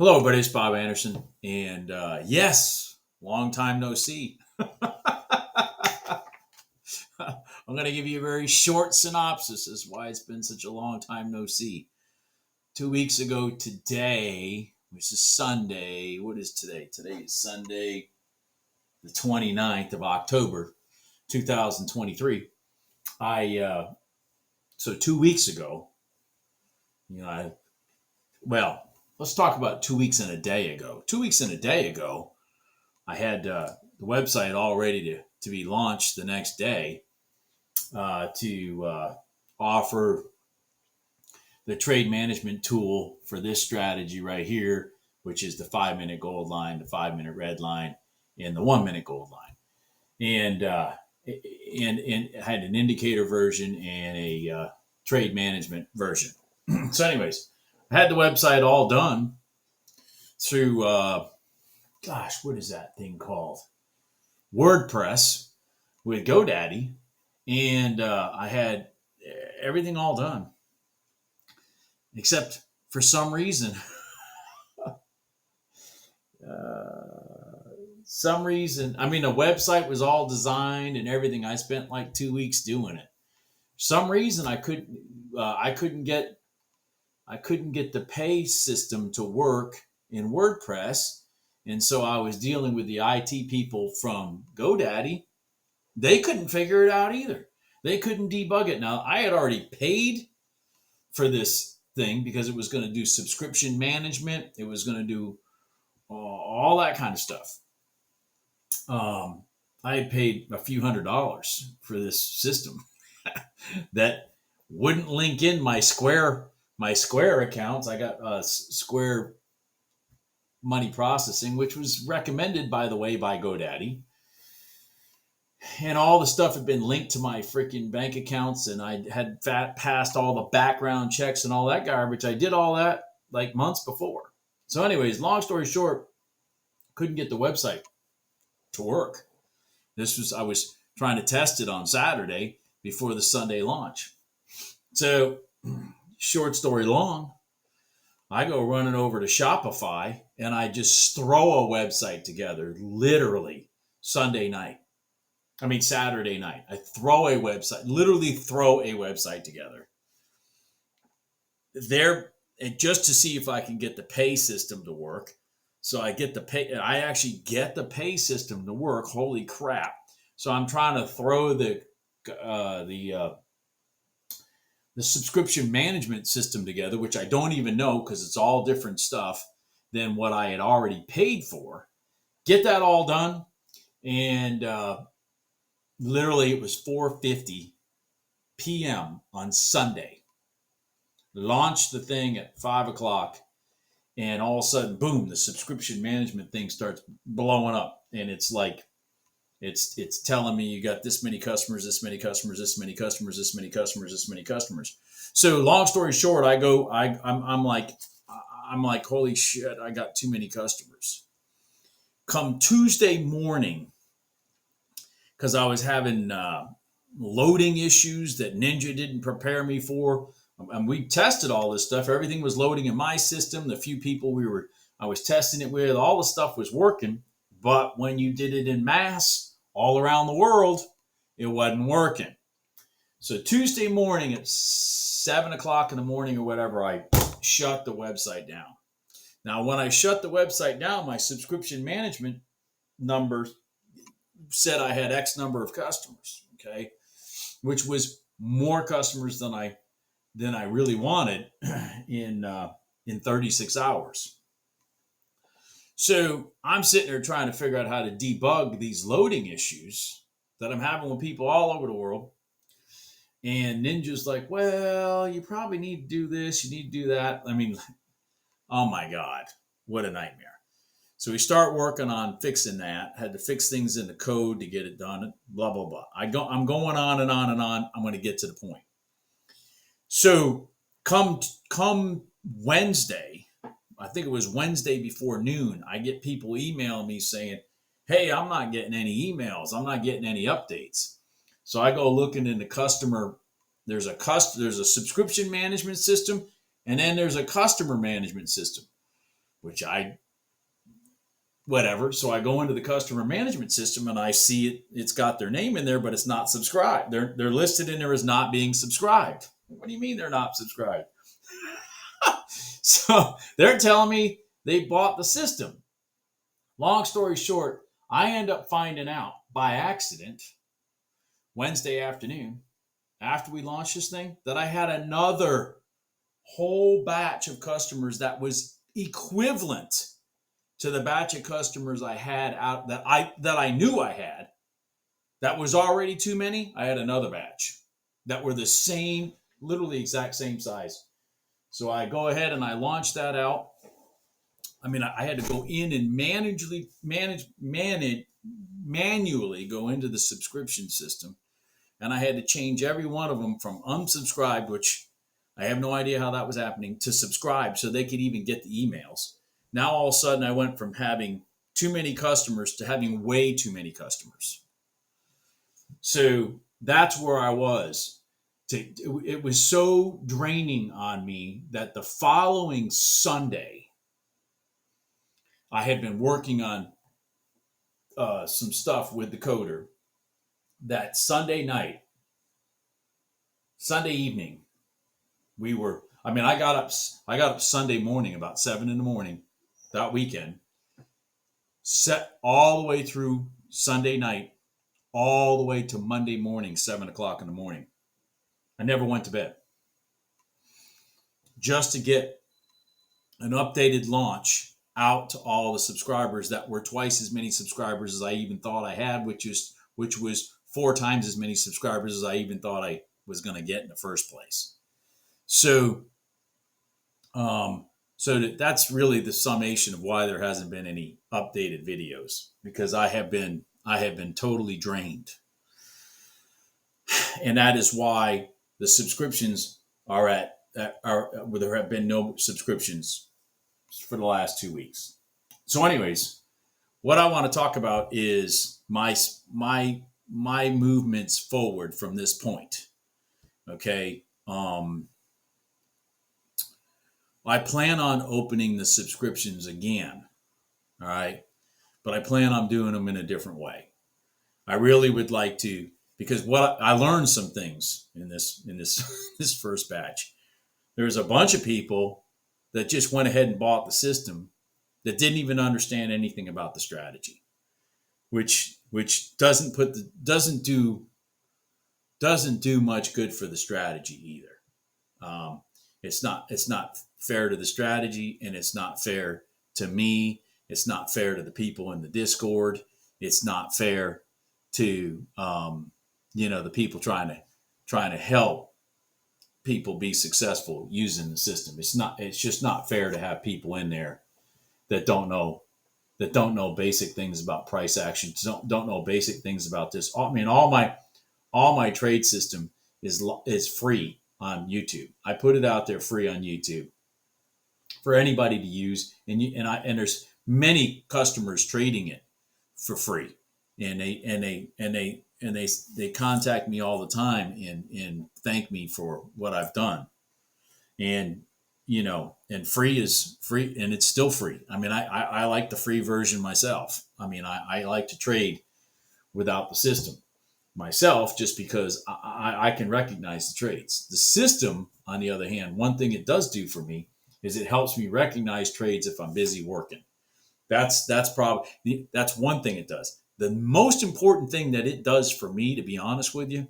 Hello, everybody. It's Bob Anderson. And yes, long time no see. I'm going to give you a very short synopsis as why it's been such a long time no see. 2 weeks ago today, which is Sunday, what is today? Today is Sunday, the 29th of October, 2023. So 2 weeks ago, you know, let's talk about 2 weeks and a day ago. 2 weeks and a day ago, I had the website all ready to be launched the next day to offer the trade management tool for this strategy right here, which is the 5 minute gold line, the 5 minute red line, and the 1 minute gold line. And and had an indicator version and a trade management version. So, anyways, I had the website all done through, what is that thing called? WordPress with GoDaddy, and I had everything all done, except for some reason, the website was all designed and everything. I spent like 2 weeks doing it. For some reason, I couldn't get the pay system to work in WordPress, and so I was dealing with the IT people from GoDaddy. They couldn't figure it out either. They couldn't debug it. Now, I had already paid for this thing because it was going to do subscription management. It was going to do all that kind of stuff. I had paid a few $100s for this system that wouldn't link in my Square accounts. I got Square money processing, which was recommended, by the way, by GoDaddy. And all the stuff had been linked to my freaking bank accounts, and I had passed all the background checks and all that garbage. I did all that like months before. So, anyways, long story short, couldn't get the website to work. I was trying to test it on Saturday before the Sunday launch. So, short story long, I go running over to Shopify and I just throw a website together, literally Saturday night. I literally throw a website together there just to see if I can get the pay system to work. So I actually get the pay system to work. Holy crap. So I'm trying to throw the subscription management system together, which I don't even know because it's all different stuff than what I had already paid for. Get that all done. And literally it was 4:50 p.m. on Sunday. Launched the thing at 5 o'clock, and all of a sudden, boom, the subscription management thing starts blowing up. And it's like, it's telling me you got this many customers, this many customers, this many customers, this many customers, this many customers. So long story short, I'm like, holy shit, I got too many customers. Come Tuesday morning, because I was having loading issues that Ninja didn't prepare me for. And we tested all this stuff. Everything was loading in my system. The few people I was testing it with, all the stuff was working. But when you did it in mass all around the world, it wasn't working. So Tuesday morning at 7 o'clock in the morning or whatever, I shut the website down. Now, when I shut the website down, my subscription management number said I had X number of customers, okay, which was more customers than I really wanted in 36 hours. So I'm sitting there trying to figure out how to debug these loading issues that I'm having with people all over the world. And Ninja's like, well, you probably need to do this. You need to do that. I mean, oh my God, what a nightmare. So we start working on fixing that. Had to fix things in the code to get it done. Blah, blah, blah. I'm going on and on and on. I'm going to get to the point. So come Wednesday, I think it was Wednesday before noon, I get people emailing me saying, hey, I'm not getting any emails. I'm not getting any updates. So I go looking in the customer. There's a subscription management system, and then there's a customer management system. which I whatever. So I go into the customer management system and I see it's got their name in there, but it's not subscribed. They're listed in there as not being subscribed. What do you mean they're not subscribed? So they're telling me they bought the system. Long story short, I end up finding out by accident Wednesday afternoon after we launched this thing that I had another whole batch of customers that was equivalent to the batch of customers I had out that I knew I had that was already too many. I had another batch that were the same, literally exact same size. So I go ahead and I launch that out. I mean, I had to go in and manually go into the subscription system, and I had to change every one of them from unsubscribed, which I have no idea how that was happening, to subscribe so they could even get the emails. Now all of a sudden I went from having too many customers to having way too many customers. So that's where I was. It was so draining on me that the following Sunday, I had been working on some stuff with the coder. That Sunday evening, I got up Sunday morning about 7 a.m. that weekend, set all the way through Sunday night, all the way to Monday morning, 7 o'clock in the morning. I never went to bed just to get an updated launch out to all the subscribers that were twice as many subscribers as I even thought I had, which was 4 times as many subscribers as I even thought I was going to get in the first place. So, that's really the summation of why there hasn't been any updated videos, because I have been totally drained, and that is why the subscriptions are where there have been no subscriptions for the last 2 weeks. So, anyways, what I want to talk about is my movements forward from this point. Okay. I plan on opening the subscriptions again. All right. But I plan on doing them in a different way. I really would like to, because what I learned some things in this this first batch. There's a bunch of people that just went ahead and bought the system that didn't even understand anything about the strategy, which doesn't do much good for the strategy either. It's not fair to the strategy, and it's not fair to me. It's not fair to the people in the Discord. It's not fair to the people trying to help people be successful using the system. It's just not fair to have people in there that don't know basic things about price action, don't know basic things about this. I mean, all my trade system is free on YouTube. I put it out there free on YouTube for anybody to use, and there's many customers trading it for free, and they contact me all the time and thank me for what I've done, and and free is free, and it's still free. I mean, I like the free version myself. I mean, I like to trade without the system myself, just because I can recognize the trades. The system, on the other hand, one thing it does do for me is it helps me recognize trades if I'm busy working. That's one thing it does. The most important thing that it does for me, to be honest with you,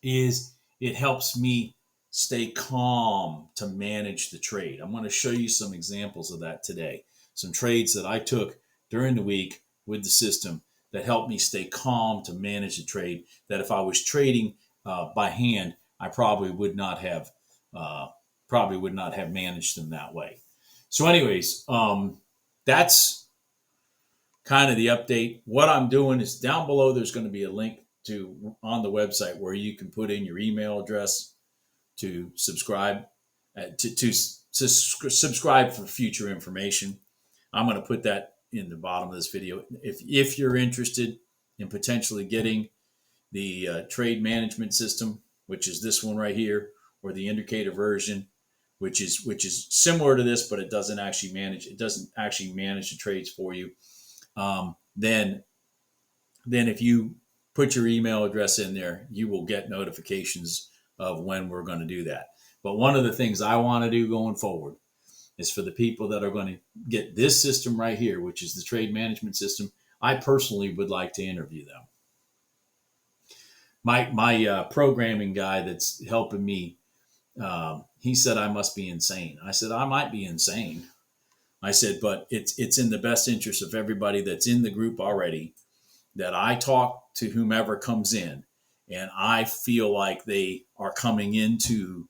is it helps me stay calm to manage the trade. I'm going to show you some examples of that today. Some trades that I took during the week with the system that helped me stay calm to manage the trade, that if I was trading by hand, I probably would not have managed them that way. So anyways, that's kind of the update. What I'm doing is, down below there's going to be a link on the website where you can put in your email address to subscribe to subscribe for future information. I'm going to put that in the bottom of this video. If you're interested in potentially getting the trade management system, which is this one right here, or the indicator version, which is similar to this, but it doesn't actually manage. It doesn't actually manage the trades for you. Then if you put your email address in there, you will get notifications of when we're going to do that. But one of the things I want to do going forward is for the people that are going to get this system right here, which is the trade management system. I personally would like to interview them. My programming guy that's helping me, he said I must be insane. I said I might be insane. I said, but it's in the best interest of everybody that's in the group already, that I talk to whomever comes in, and I feel like they are coming into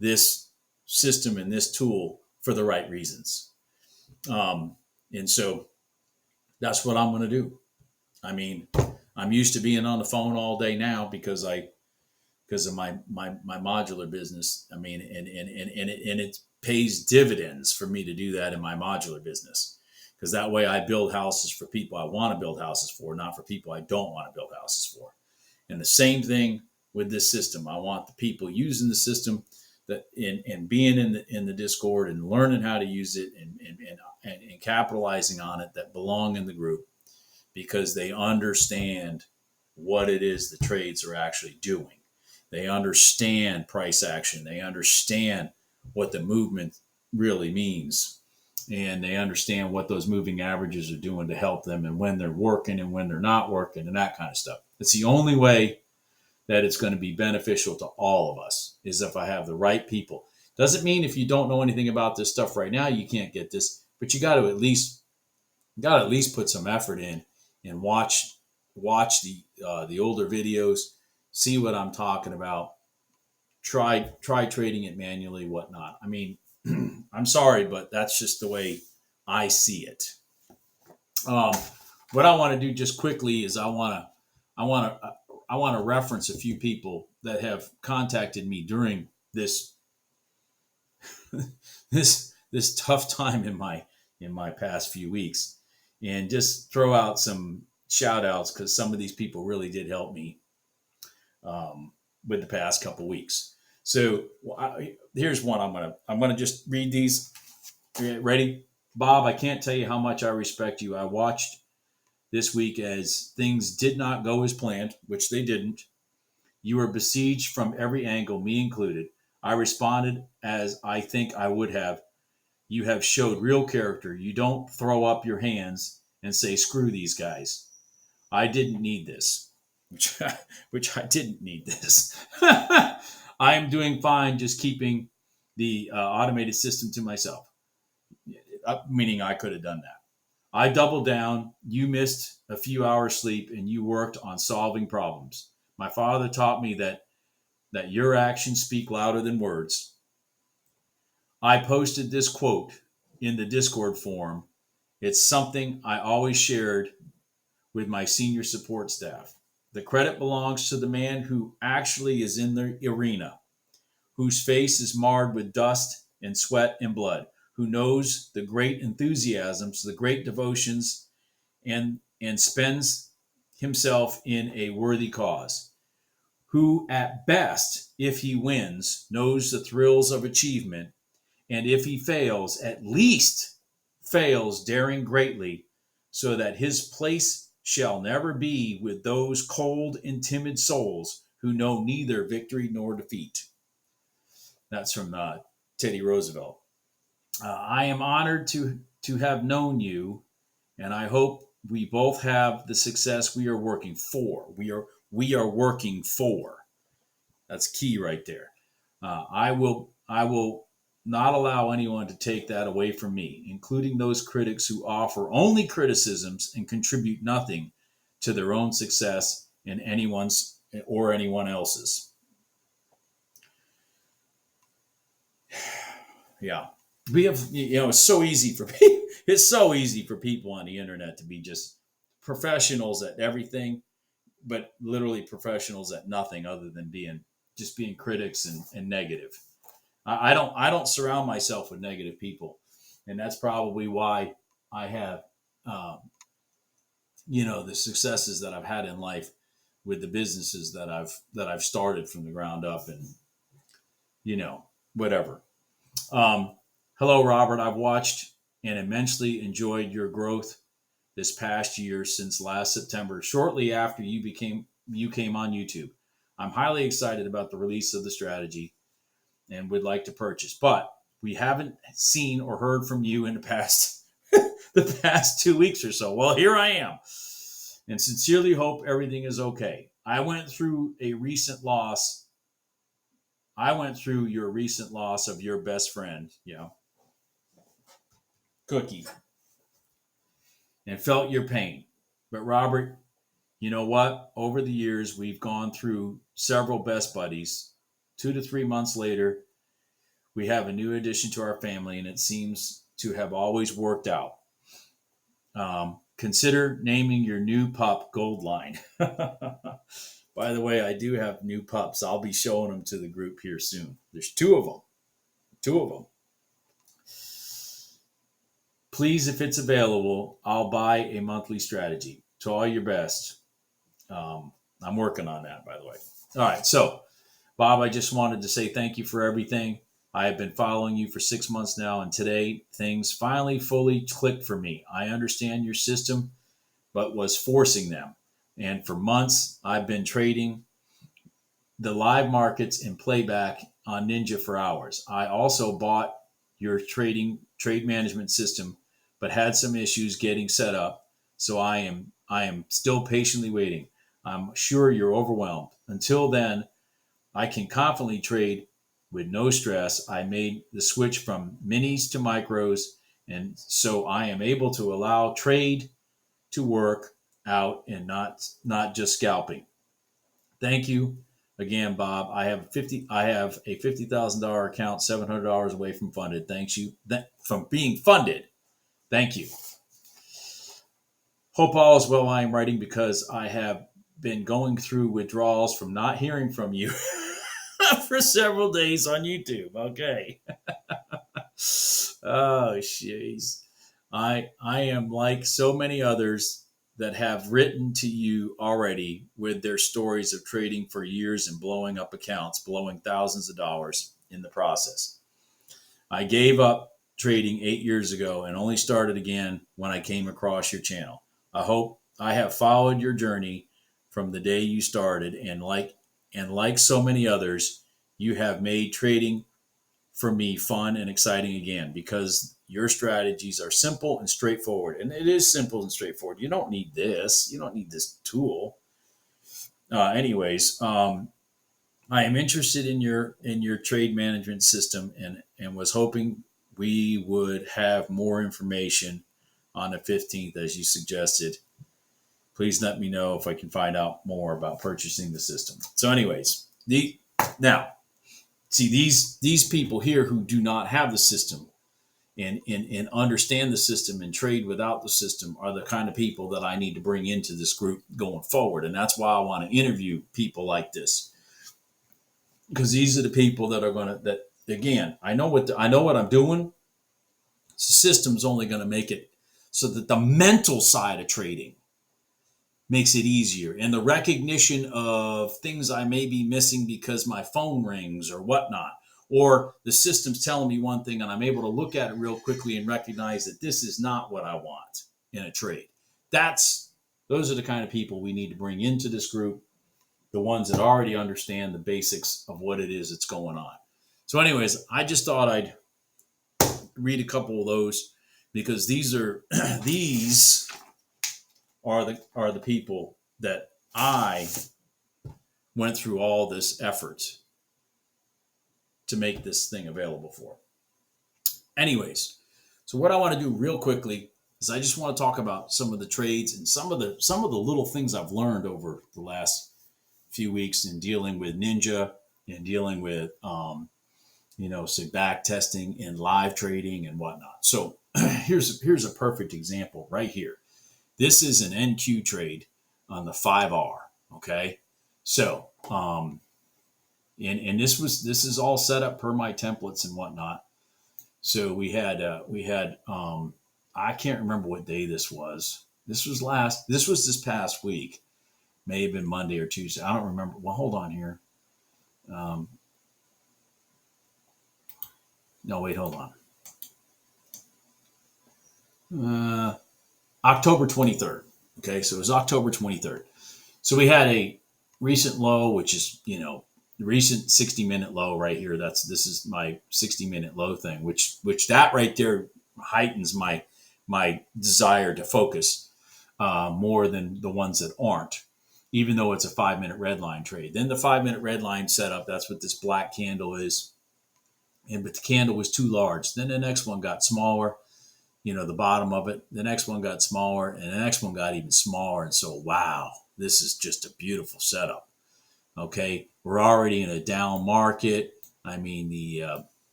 this system and this tool for the right reasons. And so that's what I'm going to do. I mean, I'm used to being on the phone all day now because of my modular business. I mean, and it pays dividends for me to do that in my modular business, because that way I build houses for people I want to build houses for, not for people I don't want to build houses for. And the same thing with this system. I want the people using the system that and being in the Discord and learning how to use it and capitalizing on it, that belong in the group, because they understand what it is the trades are actually doing. They understand price action. They understand what the movement really means. And they understand what those moving averages are doing to help them, and when they're working and when they're not working, and that kind of stuff. It's the only way that it's going to be beneficial to all of us, is if I have the right people. Doesn't mean if you don't know anything about this stuff right now, you can't get this, but you got to at least put some effort in and watch the older videos, see what I'm talking about, try trading it manually, whatnot. I mean, I'm sorry, but that's just the way I see it. What I want to do just quickly is I want to reference a few people that have contacted me during this this tough time in my past few weeks, and just throw out some shout outs, because some of these people really did help me with the past couple weeks. So here's one. I'm gonna just read these. Ready? Bob, I can't tell you how much I respect you. I watched this week as things did not go as planned, which they didn't. You were besieged from every angle, me included. I responded as I think I would have. You have showed real character. You don't throw up your hands and say, screw these guys. I didn't need this, which I didn't need this. I am doing fine, just keeping the automated system to myself, meaning I could have done that. I doubled down. You missed a few hours sleep and you worked on solving problems. My father taught me that your actions speak louder than words. I posted this quote in the Discord forum. It's something I always shared with my senior support staff. The credit belongs to the man who actually is in the arena, whose face is marred with dust and sweat and blood, who knows the great enthusiasms, the great devotions, and spends himself in a worthy cause, who at best, if he wins, knows the thrills of achievement, and if he fails, at least fails daring greatly, so that his place shall never be with those cold and timid souls who know neither victory nor defeat. That's from Teddy Roosevelt. I am honored to have known you, and I hope we both have the success we are working for. We are working for. That's key right there. I will not allow anyone to take that away from me, including those critics who offer only criticisms and contribute nothing to their own success and anyone's or anyone else's. Yeah. We have, it's so easy for people. It's so easy for people on the internet to be just professionals at everything, but literally professionals at nothing other than being critics and negative. I don't surround myself with negative people, and that's probably why I have the successes that I've had in life with the businesses that I've started from the ground up, and whatever. Um, Hello, Robert. I've watched and immensely enjoyed your growth this past year since last September, shortly after you came on YouTube. I'm highly excited about the release of the strategy and would like to purchase, but we haven't seen or heard from you in the past the past 2 weeks or so. Well, here I am, and sincerely hope everything is okay. I went through your recent loss of your best friend, Cookie, and felt your pain. But Robert, you know what? Over the years, we've gone through several best buddies. 2 to 3 months later, we have a new addition to our family, and it seems to have always worked out. Consider naming your new pup Goldline. By the way, I do have new pups. I'll be showing them to the group here soon. There's two of them. Two of them. Please, if it's available, I'll buy a monthly strategy. To all your best. I'm working on that, by the way. All right. So, Bob, I just wanted to say thank you for everything. I have been following you for 6 months now, and today things finally fully clicked for me. I understand your system, but was forcing them. And for months, I've been trading the live markets and playback on Ninja for hours. I also bought your trade management system, but had some issues getting set up. So I am still patiently waiting. I'm sure you're overwhelmed. Until then, I can confidently trade with no stress. I made the switch from minis to micros, and so I am able to allow trade to work out and not just scalping. Thank you again, Bob. I have a $50,000 account, $700 away from funded. Thanks you from being funded. Thank you. Hope all is well. I am writing because I have been going through withdrawals from not hearing from you for several days on YouTube. Okay. Oh, jeez. I am like so many others that have written to you already with their stories of trading for years and blowing up accounts, blowing thousands of dollars in the process. I gave up trading 8 years ago and only started again when I came across your channel. I hope I have followed your journey from the day you started, and like so many others, you have made trading for me fun and exciting again because your strategies are simple and straightforward. And it is simple and straightforward. You don't need this. You don't need this tool. Anyways, I am interested in your trade management system and was hoping we would have more information on the 15th as you suggested. Please let me know if I can find out more about purchasing the system. So, anyways, now see these people here who do not have the system and understand the system and trade without the system are the kind of people that I need to bring into this group going forward. And that's why I want to interview people like this, because these are the people that are going to, that again, I know what I'm doing. The system's only going to make it so that the mental side of trading makes it easier, and the recognition of things I may be missing because my phone rings or whatnot, or the system's telling me one thing and I'm able to look at it real quickly and recognize that this is not what I want in a trade. Those are the kind of people we need to bring into this group, the ones that already understand the basics of what it is that's going on. So anyways, I just thought I'd read a couple of those because these are these are the people that I went through all this effort to make this thing available for. Anyways, so what I want to do real quickly is I just want to talk about some of the trades and some of the little things I've learned over the last few weeks in dealing with Ninja and dealing with say back testing and live trading and whatnot. So here's a perfect example right here. This is an NQ trade on the 5R. Okay, so and this is all set up per my templates and whatnot. So we had I can't remember what day this was. This was this past week. May have been Monday or Tuesday. I don't remember. Well, hold on here. Um, No, wait, hold on. October 23rd. Okay, so it was October 23rd. So we had a recent low, which is, the recent 60-minute low right here. This is my 60-minute low thing, which that right there heightens my desire to focus more than the ones that aren't, even though it's a 5-minute red line trade. Then the 5-minute red line setup, that's what this black candle is. But the candle was too large. Then the next one got smaller, the bottom of it. The next one got smaller, and the next one got even smaller. And so, wow, this is just a beautiful setup. Okay, we're already in a down market. I mean,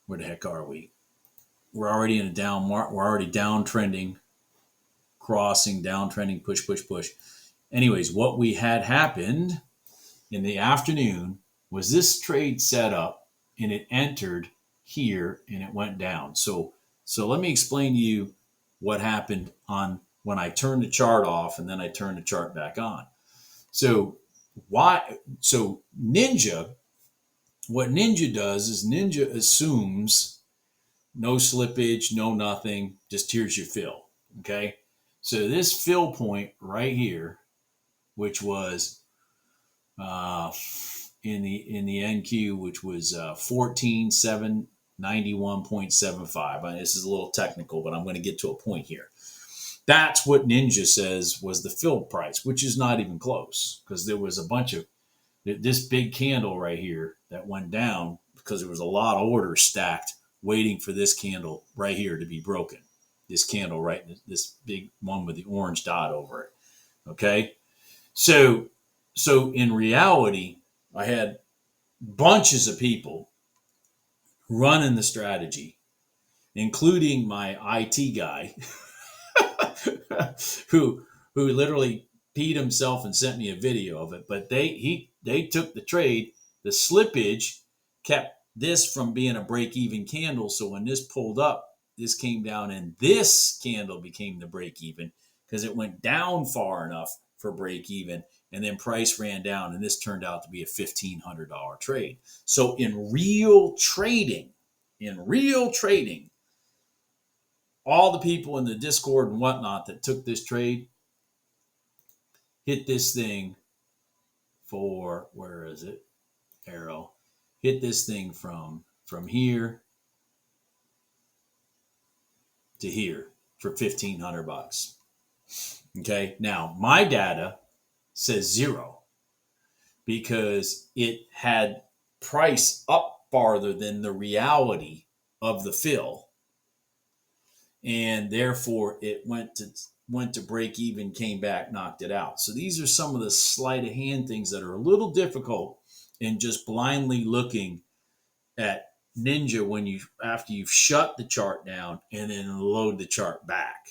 where the heck are we? We're already in a down market. We're already downtrending, crossing, downtrending, push, push, push. Anyways, what we had happened in the afternoon was this trade set up, and it entered here and it went down. So let me explain to you what happened on when I turned the chart off and then I turned the chart back on. So Ninja, what Ninja does is Ninja assumes no slippage, no nothing, just here's your fill. Okay. So this fill point right here, which was in the NQ, which was 14,791.75. This is a little technical, but I'm going to get to a point here. That's what Ninja says was the fill price, which is not even close, because there was a bunch of this big candle right here that went down because there was a lot of orders stacked waiting for this candle right here to be broken. This candle, right, this big one with the orange dot over it. Okay, so in reality, I had bunches of people running the strategy, including my IT guy, who literally peed himself and sent me a video of it. But they took the trade. The slippage kept this from being a break-even candle. So when this pulled up, this came down, and this candle became the break-even because it went down far enough for break-even, and then price ran down, and this turned out to be a $1,500 trade. So in real trading, all the people in the Discord and whatnot that took this trade hit this thing for, where is it? Arrow. Hit this thing from here to here for $1,500. Okay. Now my data says zero because it had price up farther than the reality of the fill, and therefore it went to break even, came back, knocked it out. So these are some of the sleight of hand things that are a little difficult in just blindly looking at Ninja after you've shut the chart down and then load the chart back.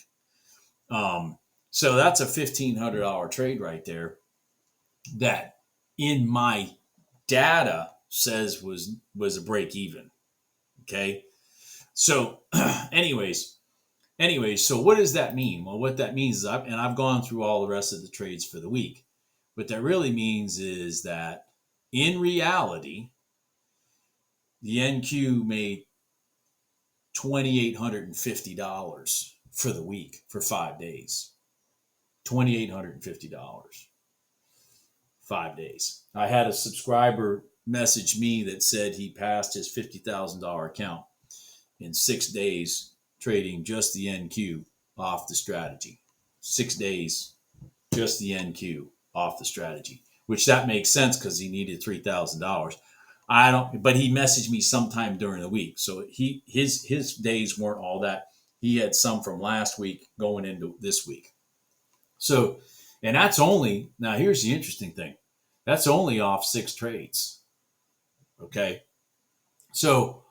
So that's a $1,500 trade right there that in my data says was a break even. Okay. So anyways, so what does that mean? Well, what that means is I've gone through all the rest of the trades for the week. What that really means is that in reality, the NQ made $2,850 for the week for 5 days. $2,850, 5 days. I had a subscriber message me that said he passed his $50,000 account in 6 days trading just the NQ off the strategy. 6 days, just the NQ off the strategy, which that makes sense because he needed $3,000. But he messaged me sometime during the week. So his days weren't all that. He had some from last week going into this week. So, and that's only, now here's the interesting thing. That's only off 6 trades. Okay. So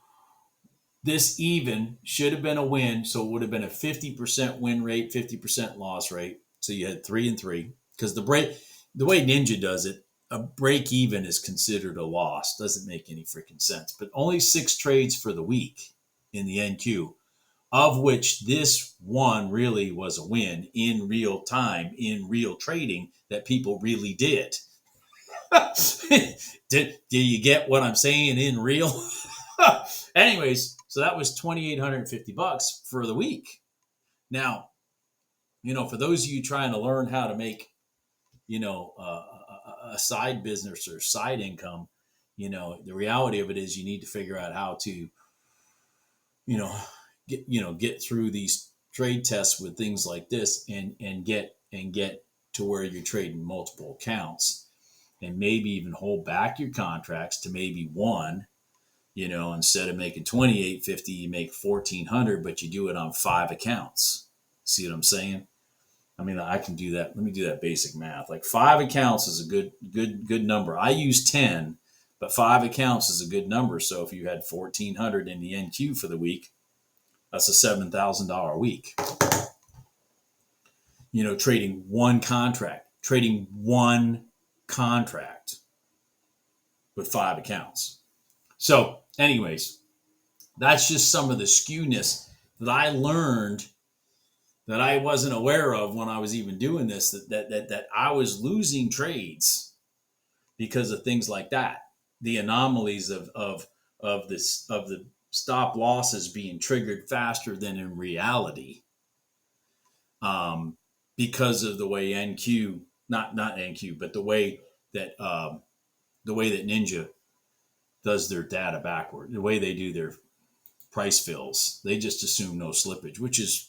this even should have been a win. So it would have been a 50% win rate, 50% loss rate. So you had 3 and 3, because the way Ninja does it, a break even is considered a loss. Doesn't make any freaking sense. But only 6 trades for the week in the NQ, of which this one really was a win in real time, in real trading that people really did. Do you get what I'm saying? In real? Anyways, so that was $2,850 for the week. Now, for those of you trying to learn how to make, a side business or side income, the reality of it is you need to figure out how to, get through these trade tests with things like this and get to where you're trading multiple accounts and maybe even hold back your contracts to maybe one. Instead of making 2,850, you make 1,400, but you do it on 5 accounts. See what I'm saying? I mean, I can do that. Let me do that basic math. Like 5 accounts is a good number. I use 10, but 5 accounts is a good number. So if you had 1,400 in the NQ for the week, that's a $7,000 a week. Trading one contract with 5 accounts. So, anyways, that's just some of the skewness that I learned that I wasn't aware of when I was even doing this, that I was losing trades because of things like that. The anomalies of the stop losses being triggered faster than in reality. Because of the way NQ, not NQ, but the way that Ninja does their data backward, the way they do their price fills, they just assume no slippage, which is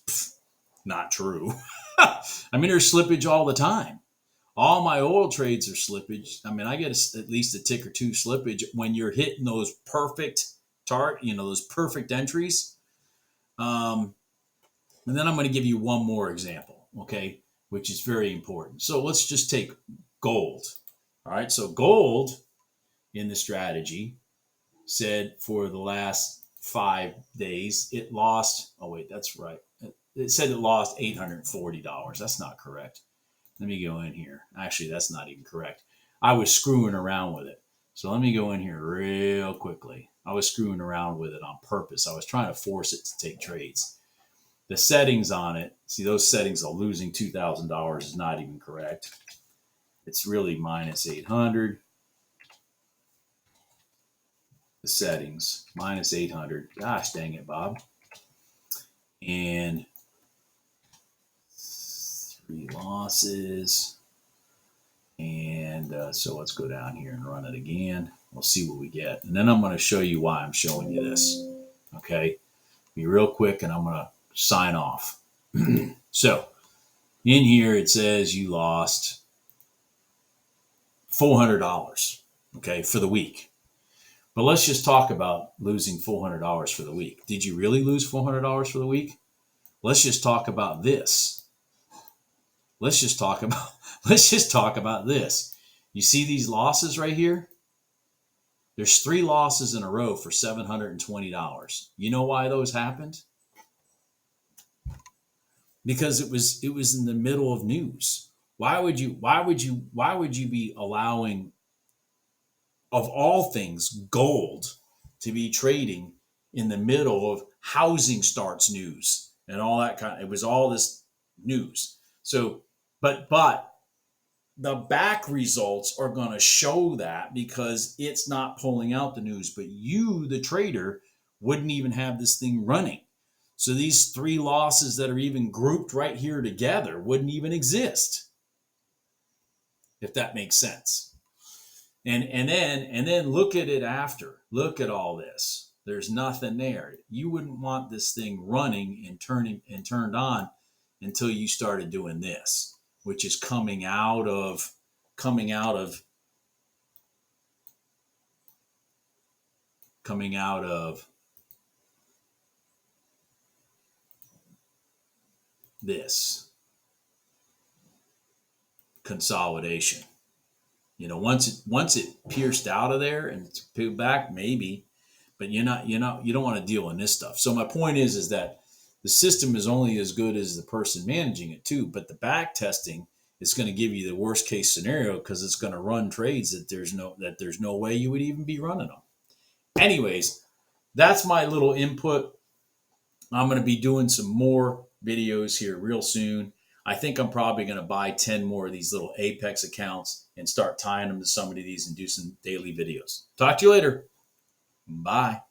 not true. I mean, there's slippage all the time. All my oil trades are slippage. I mean, I get at least a tick or two slippage when you're hitting those perfect those perfect entries. And then I'm going to give you one more example, okay, which is very important. So let's just take gold. All right, so gold in the strategy said for the last 5 days, it lost, oh wait, that's right. It said it lost $840. That's not correct. Let me go in here. Actually, that's not even correct. I was screwing around with it. So let me go in here real quickly. I was screwing around with it on purpose. I was trying to force it to take trades. The settings on it, see those settings of losing $2,000 is not even correct. It's really minus 800. The settings, minus 800. Gosh dang it, Bob. And 3 losses. And so let's go down here and run it again. We'll see what we get. And then I'm going to show you why I'm showing you this. Okay. Be real quick and I'm going to sign off. So in here it says you lost $400, okay, for the week. But let's just talk about losing $400 for the week. Did you really lose $400 for the week? Let's just talk about this. Let's just talk about this. You see these losses right here? There's 3 losses in a row for $720. You know why those happened? Because it was in the middle of news. Why would you be allowing, of all things, gold to be trading in the middle of housing starts news and all that kind of, it was all this news. So, but the back results are going to show that because it's not pulling out the news, but you, the trader, wouldn't even have this thing running. So these 3 losses that are even grouped right here together wouldn't even exist, if that makes sense. And then look at it after. Look at all this. There's nothing there. You wouldn't want this thing running and turned on until you started doing this, which is coming out of this consolidation. Once it pierced out of there and it's peeled back, maybe, but you don't want to deal in this stuff. So my point is that the system is only as good as the person managing it too, but the back testing is going to give you the worst case scenario because it's going to run trades that there's no way you would even be running them. Anyways, that's my little input. I'm going to be doing some more videos here real soon. I think I'm probably going to buy 10 more of these little Apex accounts and start tying them to somebody of these and do some daily videos. Talk to you later. Bye.